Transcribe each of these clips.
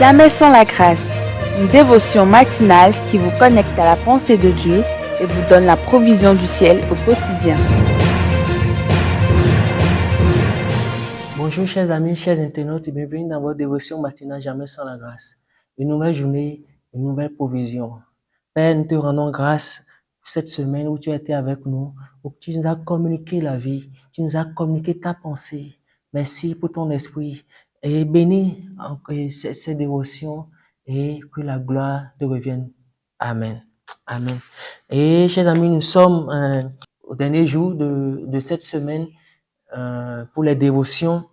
Jamais sans la grâce, une dévotion matinale qui vous connecte à la pensée de Dieu et vous donne la provision du ciel au quotidien. Bonjour chers amis, chers internautes et bienvenue dans votre dévotion matinale Jamais sans la grâce. Une nouvelle journée, une nouvelle provision. Père, nous te rendons grâce pour cette semaine où tu as été avec nous, où tu nous as communiqué la vie, tu nous as communiqué ta pensée. Merci pour ton esprit et bénis ces dévotions et que la gloire te revienne. Amen. Amen. Et chers amis, nous sommes au dernier jour de cette semaine pour les dévotions.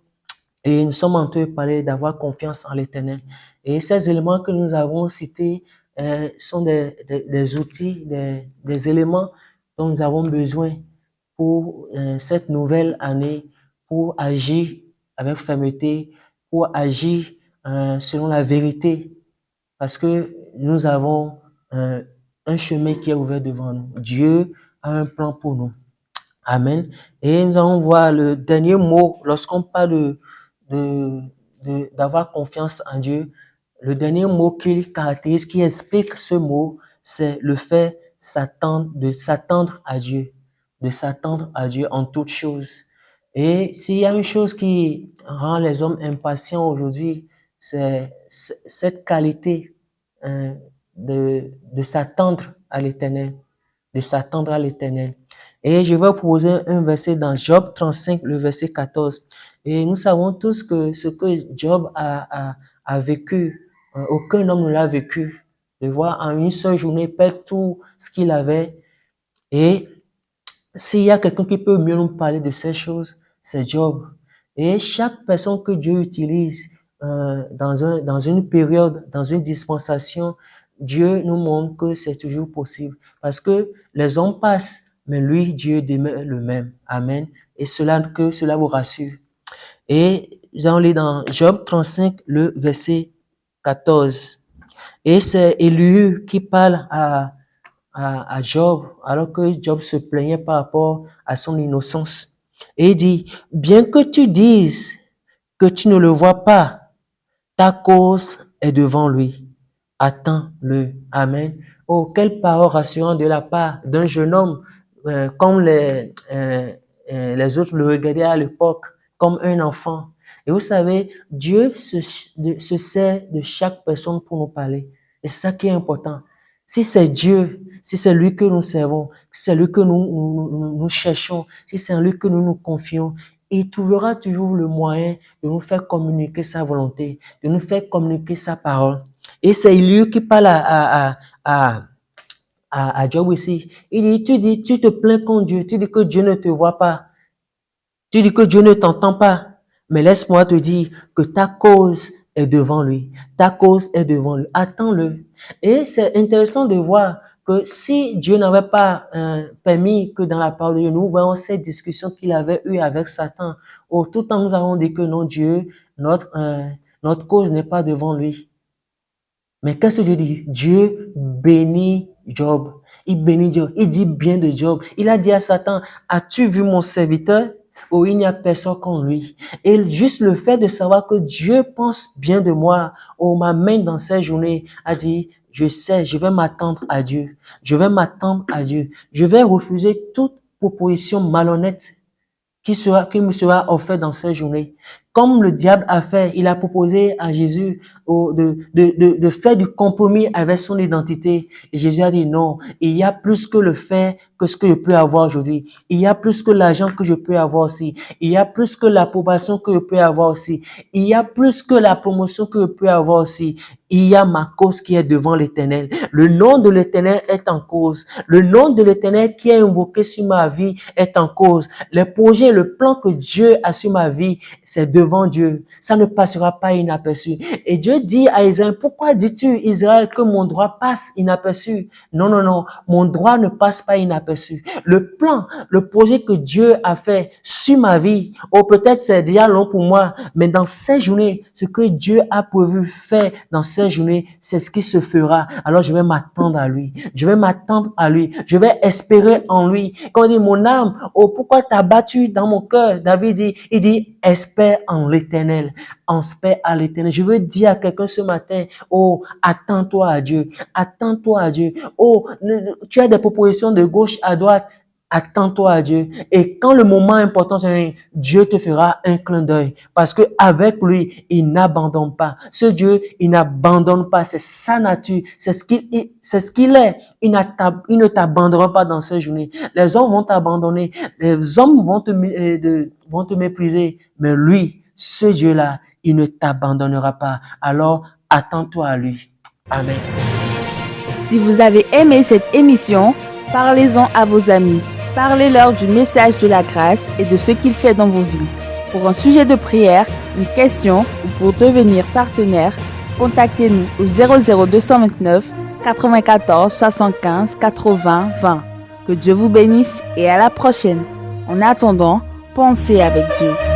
Et nous sommes en train de parler d'avoir confiance en l'Éternel. Et ces éléments que nous avons cités sont des outils, des éléments dont nous avons besoin pour cette nouvelle année, pour agir avec fermeté, pour agir selon la vérité, parce que nous avons un chemin qui est ouvert devant nous. Dieu a un plan pour nous. Amen. Et nous allons voir le dernier mot lorsqu'on parle d'avoir confiance en Dieu. Le dernier mot qui caractérise, qui explique ce mot, c'est le fait de s'attendre à Dieu, de s'attendre à Dieu en toutes choses. Et s'il y a une chose qui rend les hommes impatients aujourd'hui, c'est cette qualité de s'attendre à l'Éternel, de s'attendre à l'Éternel. Et je vais vous proposer un verset dans Job 35, le verset 14. Et nous savons tous que ce que Job a vécu, aucun homme ne l'a vécu. De voir en une seule journée perdre tout ce qu'il avait. Et s'il y a quelqu'un qui peut mieux nous parler de ces choses, c'est Job. Et chaque personne que Dieu utilise dans une période, dans une dispensation, Dieu nous montre que c'est toujours possible. Parce que les hommes passent, mais lui, Dieu demeure le même. Amen. Et cela vous rassure. Et j'en lis dans Job 35, le verset 14. Et c'est Élu qui parle à Job, alors que Job se plaignait par rapport à son innocence. Et il dit, bien que tu dises que tu ne le vois pas, ta cause est devant lui. Attends-le. Amen. Oh, quelle parole rassurante de la part d'un jeune homme, comme les autres le regardaient à l'époque, comme un enfant. Et vous savez, Dieu se sert de chaque personne pour nous parler. Et c'est ça qui est important. Si c'est Dieu, si c'est lui que nous servons, si c'est lui que nous cherchons, si c'est en lui que nous nous confions, il trouvera toujours le moyen de nous faire communiquer sa volonté, de nous faire communiquer sa parole. Et c'est lui qui parle à Job ici. Il dit, tu te plains contre Dieu, tu dis que Dieu ne te voit pas, tu dis que Dieu ne t'entend pas, mais laisse-moi te dire que ta cause est devant lui. Ta cause est devant lui. Attends-le. Et c'est intéressant de voir que si Dieu n'avait pas permis que dans la parole de Dieu, nous voyons cette discussion qu'il avait eue avec Satan. Tout le temps, nous avons dit que non, Dieu, notre cause n'est pas devant lui. Mais qu'est-ce que Dieu dit? Dieu bénit Job. Il bénit Job. Il dit bien de Job. Il a dit à Satan, as-tu vu mon serviteur? Oh, il n'y a personne comme lui. Et juste le fait de savoir que Dieu pense bien de moi, m'amène dans cette journée à dire, je sais, je vais m'attendre à Dieu. Je vais m'attendre à Dieu. Je vais refuser toute proposition malhonnête qui me sera offert dans cette journée. Comme le diable a fait, il a proposé à Jésus de faire du compromis avec son identité. Et Jésus a dit non, il y a plus que le fait que ce que je peux avoir aujourd'hui. Il y a plus que l'argent que je peux avoir aussi. Il y a plus que l'approbation que je peux avoir aussi. Il y a plus que la promotion que je peux avoir aussi. Il y a ma cause qui est devant l'Éternel. Le nom de l'Éternel est en cause. Le nom de l'Éternel qui est invoqué sur ma vie est en cause. Les projets, le plan que Dieu a sur ma vie, c'est devant Dieu. Ça ne passera pas inaperçu. Et Dieu dit à Israël, pourquoi dis-tu, Israël, que mon droit passe inaperçu? Non, non, non. Mon droit ne passe pas inaperçu. Le plan, le projet que Dieu a fait sur ma vie, peut-être c'est déjà long pour moi, mais dans ces journées, ce que Dieu a prévu faire dans ces journées, c'est ce qui se fera. Alors je vais m'attendre à lui. Je vais m'attendre à lui. Je vais espérer en lui. Quand on dit mon âme, pourquoi t'as battu dans mon cœur? David dit, il dit, espère en l'Éternel. en paix à l'Éternel. Je veux dire à quelqu'un ce matin, oh, attends-toi à Dieu. Attends-toi à Dieu. Oh, tu as des propositions de gauche à droite. Attends-toi à Dieu. Et quand le moment important vient, Dieu te fera un clin d'œil. Parce que avec lui, il n'abandonne pas. Ce Dieu, il n'abandonne pas. C'est sa nature. C'est ce qu'il est. Il ne t'abandonnera pas dans cette journée. Les hommes vont t'abandonner. Les hommes vont te mépriser. Mais lui, ce Dieu-là, il ne t'abandonnera pas. Alors, attends-toi à lui. Amen. Si vous avez aimé cette émission, parlez-en à vos amis. Parlez-leur du message de la grâce et de ce qu'il fait dans vos vies. Pour un sujet de prière, une question ou pour devenir partenaire, contactez-nous au 00229 94 75 80 20. Que Dieu vous bénisse et à la prochaine. En attendant, pensez avec Dieu.